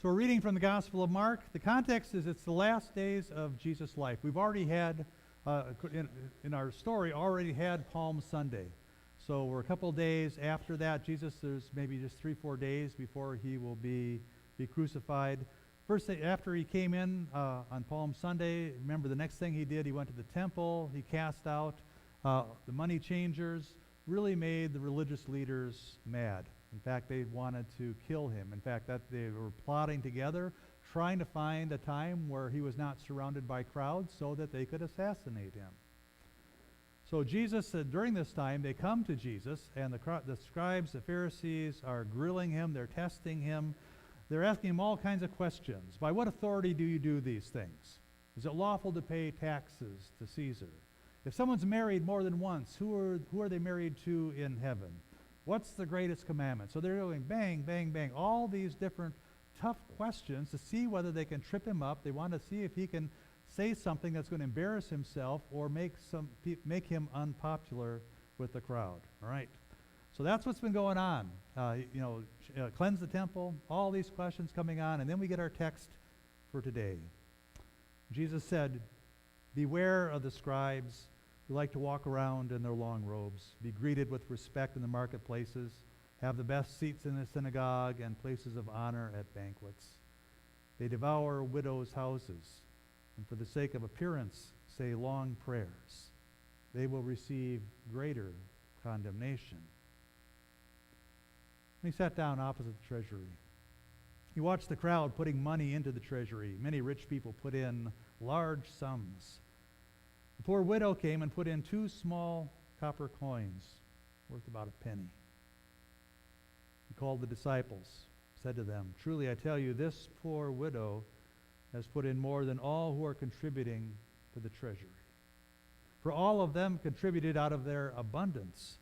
So we're reading from the Gospel of Mark. The context is it's the last days of Jesus' life. We've already had, in our story, already had Palm Sunday. So we're a couple days after that. Jesus, there's maybe just 3-4 days before he will be crucified. First day, after he came in on Palm Sunday, remember the next thing he did, he went to the temple. He cast out the money changers, really made the religious leaders mad. In fact, they wanted to kill him. In fact, that they were plotting together, trying to find a time where he was not surrounded by crowds so that they could assassinate him. So Jesus said during this time, they come to Jesus, and the scribes, the Pharisees, are grilling him. They're testing him. They're asking him all kinds of questions. By what authority do you do these things? Is it lawful to pay taxes to Caesar? If someone's married more than once, who are they married to in heaven? What's the greatest commandment? So they're doing bang, bang, bang, all these different tough questions to see whether they can trip him up. They want to see if he can say something that's going to embarrass himself or make him unpopular with the crowd. All right. So that's what's been going on. Cleanse the temple, all these questions coming on, and then we get our text for today. Jesus said, "Beware of the scribes who like to walk around in their long robes, be greeted with respect in the marketplaces, have the best seats in the synagogue and places of honor at banquets. They devour widows' houses, and for the sake of appearance say long prayers. They will receive greater condemnation." He sat down opposite the treasury. He watched the crowd putting money into the treasury. Many rich people put in large sums. The poor widow came and put in 2 small copper coins, worth about a penny. He called the disciples, said to them, "Truly I tell you, this poor widow has put in more than all who are contributing to the treasury. For all of them contributed out of their abundance,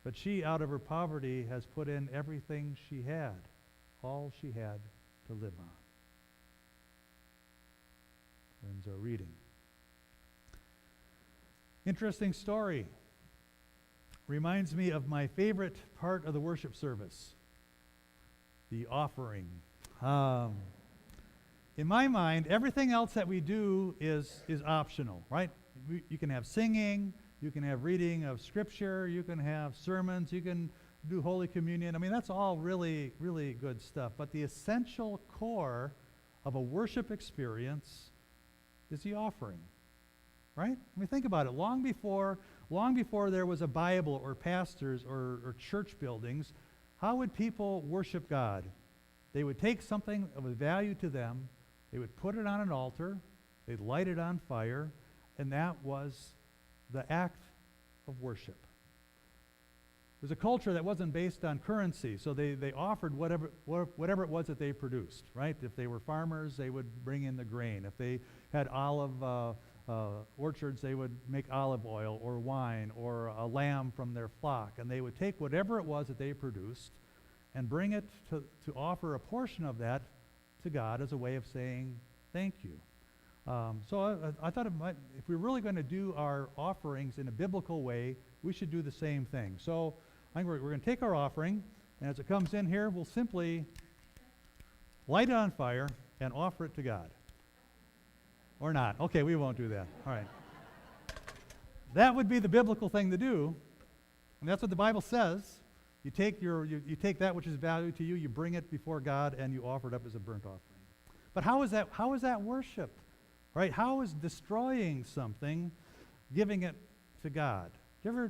but she out of her poverty has put in everything she had, all she had to live on." Ends our reading. Interesting story. Reminds me of my favorite part of the worship service, the offering. In my mind, everything else that we do is optional, right? You can have singing, you can have reading of Scripture, you can have sermons, you can do Holy Communion. I mean, that's all really, really good stuff. But the essential core of a worship experience is the offering. Right? I mean, think about it. Long before there was a Bible or pastors or church buildings, how would people worship God? They would take something of value to them, they would put it on an altar, they'd light it on fire, and that was the act of worship. It was a culture that wasn't based on currency, so they offered whatever it was that they produced, right? If they were farmers, they would bring in the grain. If they had olive orchards, they would make olive oil or wine or a lamb from their flock, and they would take whatever it was that they produced and bring it to offer a portion of that to God as a way of saying thank you. So I thought if we're really going to do our offerings in a biblical way, we should do the same thing. So we're going to take our offering, and as it comes in here, we'll simply light it on fire and offer it to God. Or not. Okay, we won't do that. All right. That would be the biblical thing to do. And that's what the Bible says. You take that which is valued to you, you bring it before God, and you offer it up as a burnt offering. But how is that worship? Right? How is destroying something giving it to God? I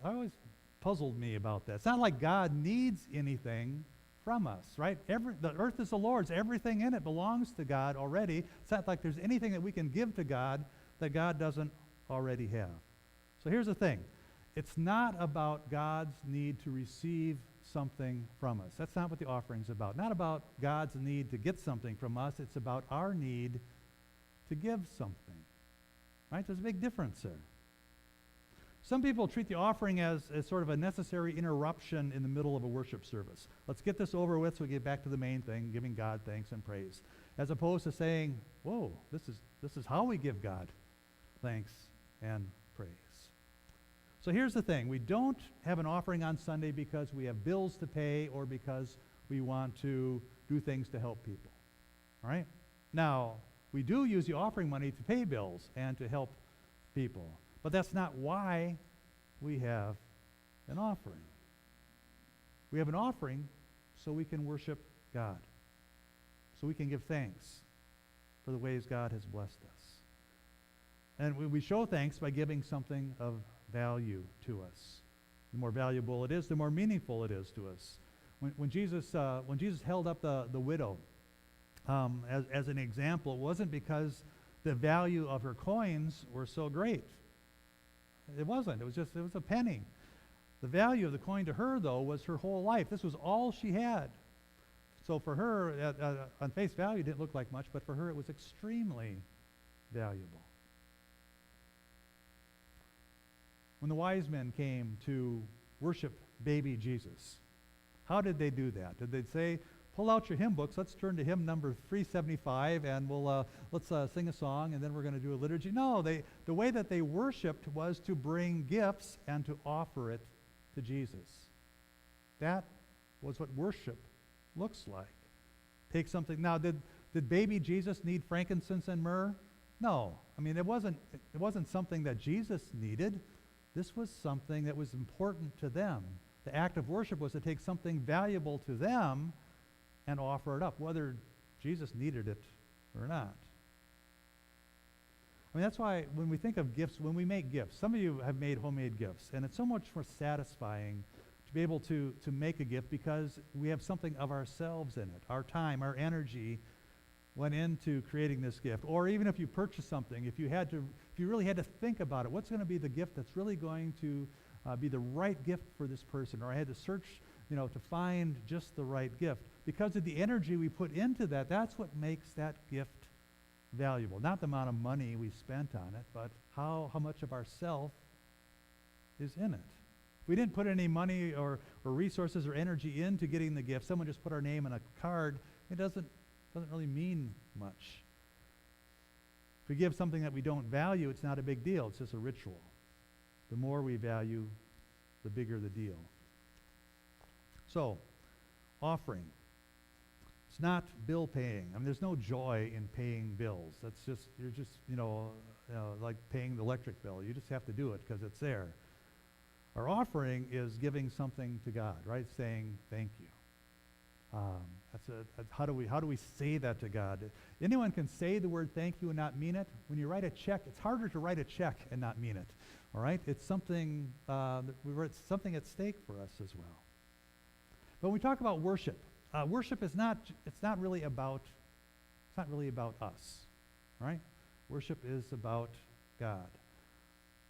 always puzzled me about that. It's not like God needs anything from us, right? The earth is the Lord's. Everything in it belongs to God already. It's not like there's anything that we can give to God that God doesn't already have. So here's the thing. It's not about God's need to receive something from us. That's not what the offering's about. Not about God's need to get something from us. It's about our need to give something, right? There's a big difference there. Some people treat the offering as sort of a necessary interruption in the middle of a worship service. Let's get this over with so we get back to the main thing, giving God thanks and praise. As opposed to saying, whoa, this is how we give God thanks and praise. So here's the thing. We don't have an offering on Sunday because we have bills to pay or because we want to do things to help people. right? Now, we do use the offering money to pay bills and to help people, but that's not why we have an offering. We have an offering so we can worship God, so we can give thanks for the ways God has blessed us. And we show thanks by giving something of value to us. The more valuable it is, the more meaningful it is to us. When Jesus held up the widow as an example, it wasn't because the value of her coins were so great. It wasn't. It was a penny. The value of the coin to her, though, was her whole life. This was all she had. So for her, on face value, it didn't look like much, but for her, it was extremely valuable. When the wise men came to worship baby Jesus, how did they do that? Did they say, pull out your hymn books, let's turn to hymn number 375, and let's sing a song, and then we're going to do a liturgy? No, the way that they worshiped was to bring gifts and to offer it to Jesus. That was what worship looks like. Take something. Now, did baby Jesus need frankincense and myrrh? No. I mean, it wasn't something that Jesus needed. This was something that was important to them. The act of worship was to take something valuable to them and offer it up, whether Jesus needed it or not. I mean, that's why when we think of gifts, when we make gifts, some of you have made homemade gifts, and it's so much more satisfying to be able to make a gift because we have something of ourselves in it. Our time, our energy went into creating this gift. Or even if you purchase something, if you really had to think about it, what's going to be the gift that's really going to be the right gift for this person? Or I had to search, to find just the right gift. Because of the energy we put into that, that's what makes that gift valuable. Not the amount of money we spent on it, but how much of ourself is in it. If we didn't put any money or resources or energy into getting the gift, someone just put our name on a card, it doesn't really mean much. If we give something that we don't value, it's not a big deal. It's just a ritual. The more we value, the bigger the deal. So, offering. It's not bill paying. I mean, there's no joy in paying bills. You're just like paying the electric bill. You just have to do it because it's there. Our offering is giving something to God, right? Saying thank you. How do we say that to God? Anyone can say the word thank you and not mean it. When you write a check, it's harder to write a check and not mean it. All right, it's something something at stake for us as well. But when we talk about worship, worship is not really about us, right? Worship is about God.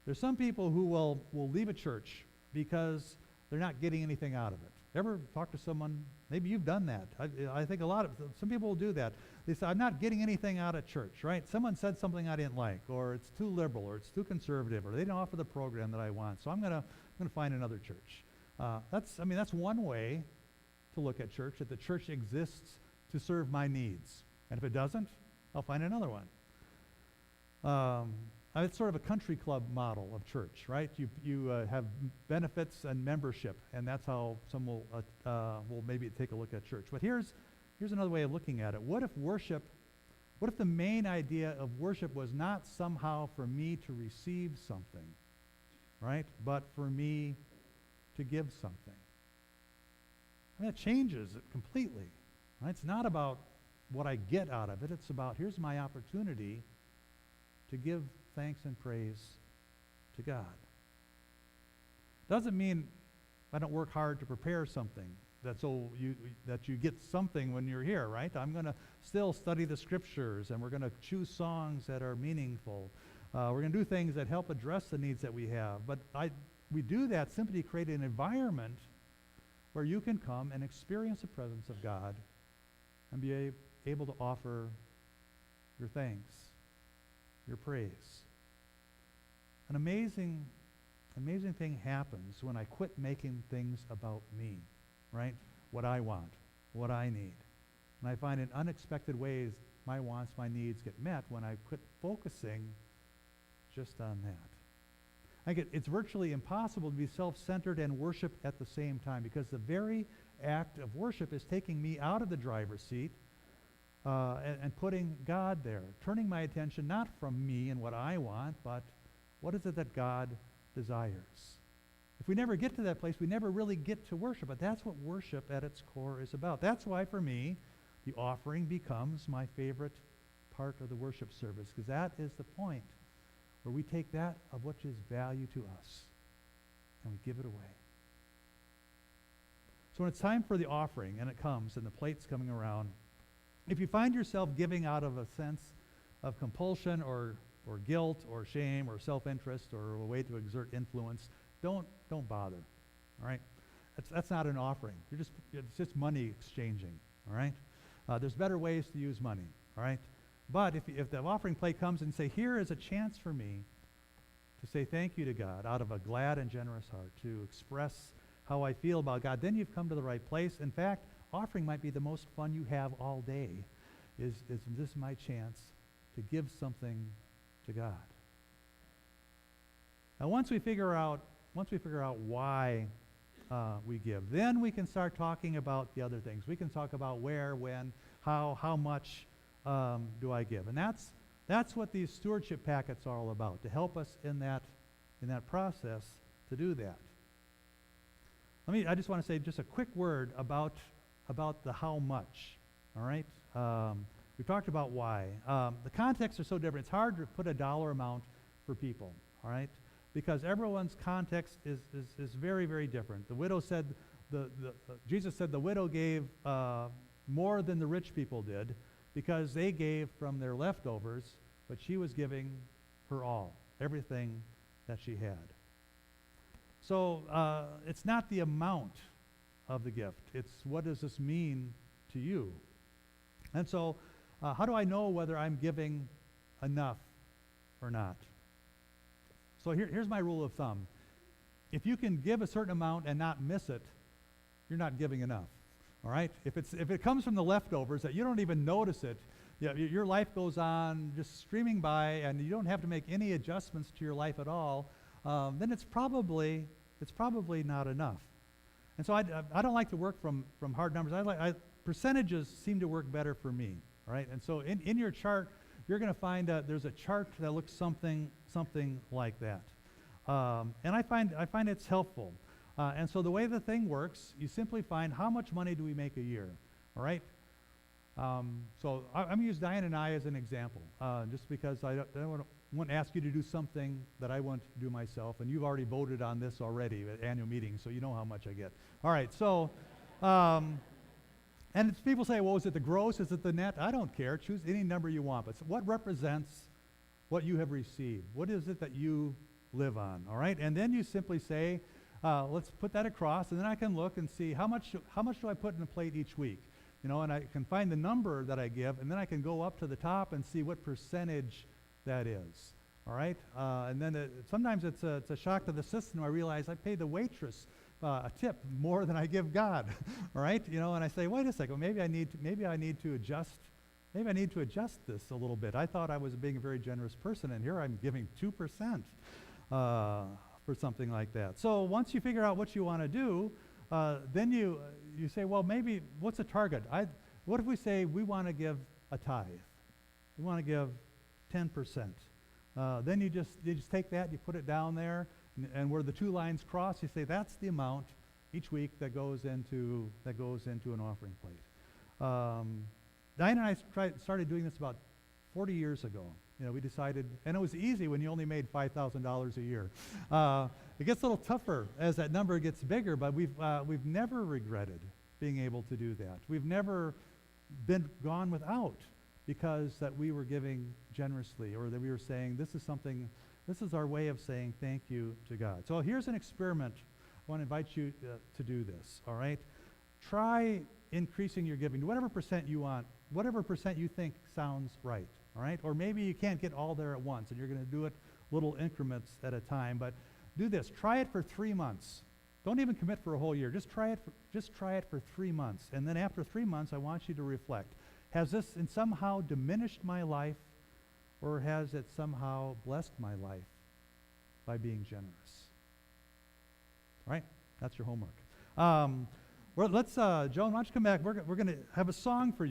There's some people who will leave a church because they're not getting anything out of it. Ever talk to someone? Maybe you've done that. I think some people will do that. They say, I'm not getting anything out of church, right? Someone said something I didn't like, or it's too liberal, or it's too conservative, or they didn't offer the program that I want, so I'm gonna find another church. That's one way to look at church, that the church exists to serve my needs. And if it doesn't, I'll find another one. It's sort of a country club model of church, right? You have benefits and membership, and that's how some will maybe take a look at church. But here's another way of looking at it. What if the main idea of worship was not somehow for me to receive something, right? But for me to give something. I mean, it changes it completely. Right? It's not about what I get out of it. It's about, here's my opportunity to give thanks and praise to God. Doesn't mean I don't work hard to prepare something that you get something when you're here, right? I'm going to still study the scriptures, and we're going to choose songs that are meaningful. We're going to do things that help address the needs that we have. But we do that simply to create an environment where you can come and experience the presence of God and be able to offer your thanks, your praise. An amazing thing happens when I quit making things about me, right? What I want, what I need. And I find in unexpected ways my wants, my needs get met when I quit focusing just on that. I think it's virtually impossible to be self-centered and worship at the same time, because the very act of worship is taking me out of the driver's seat and putting God there, turning my attention not from me and what I want, but what is it that God desires? If we never get to that place, we never really get to worship. But that's what worship at its core is about. That's why, for me, the offering becomes my favorite part of the worship service, because that is the point where we take that of which is value to us and we give it away. So when it's time for the offering, and it comes, and the plate's coming around, if you find yourself giving out of a sense of compulsion or guilt or shame or self-interest or a way to exert influence, don't bother, all right? That's not an offering. It's just money exchanging, all right? There's better ways to use money, all right? But if the offering plate comes and say, here is a chance for me to say thank you to God out of a glad and generous heart, to express how I feel about God, then you've come to the right place. In fact, offering might be the most fun you have all day. Is this my chance to give something to God? Now, once we figure out why we give, then we can start talking about the other things. We can talk about where, when, how much do I give, and that's what these stewardship packets are all about, to help us in that process to do that. I just want to say just a quick word about the how much. All right, we talked about why. The contexts are so different. It's hard to put a dollar amount for people. All right, because everyone's context is very, very different. The widow said Jesus said the widow gave more than the rich people did because they gave from their leftovers, but she was giving her all, everything that she had. So it's not the amount of the gift. It's what does this mean to you? And so how do I know whether I'm giving enough or not? So here's my rule of thumb. If you can give a certain amount and not miss it, you're not giving enough. All right? If it comes from the leftovers that you don't even notice it, your life goes on just streaming by and you don't have to make any adjustments to your life at all, then it's probably not enough. And so I don't like to work from hard numbers. Percentages seem to work better for me. All right? And so in your chart, you're going to find there's a chart that looks something like that. And I find it's helpful. And so the way the thing works, you simply find how much money do we make a year. All right? So I'm going to use Diane and I as an example, just because I don't want to ask you to do something that I want to do myself, and you've already voted on this already at annual meetings, so you know how much I get. All right, so, and people say, well, is it the gross, is it the net? I don't care. Choose any number you want, but what represents what you have received? What is it that you live on, all right? And then you simply say, let's put that across, and then I can look and see how much do I put in the plate each week? You know, and I can find the number that I give, and then I can go up to the top and see what percentage that is. All right, and then sometimes it's a shock to the system. I realize I pay the waitress a tip more than I give God. All right, you know, and I say, wait a second, maybe I need to adjust this a little bit. I thought I was being a very generous person, and here I'm giving 2% for something like that. So once you figure out what you want to do, then you say, well, maybe what's a target? What if we say we want to give a tithe? We want to give 10%. Then you just take that, you put it down there, and where the two lines cross, you say that's the amount each week that goes into an offering plate. Diane and I started doing this about 40 years ago. You know, we decided, and it was easy when you only made $5,000 a year. It gets a little tougher as that number gets bigger, but we've never regretted being able to do that. We've never been gone without because that we were giving generously, or that we were saying this is our way of saying thank you to God. So here's an experiment. I want to invite you to do this, all right? Try increasing your giving to whatever percent you want, whatever percent you think sounds right, all right? Or maybe you can't get all there at once, and you're going to do it little increments at a time, but do this. Try it for 3 months. Don't even commit for a whole year. Just try it for 3 months, and then after 3 months, I want you to reflect. Has this somehow diminished my life, or has it somehow blessed my life by being generous? All right, that's your homework. Let's, Joan, why don't you come back? We're going to have a song for you.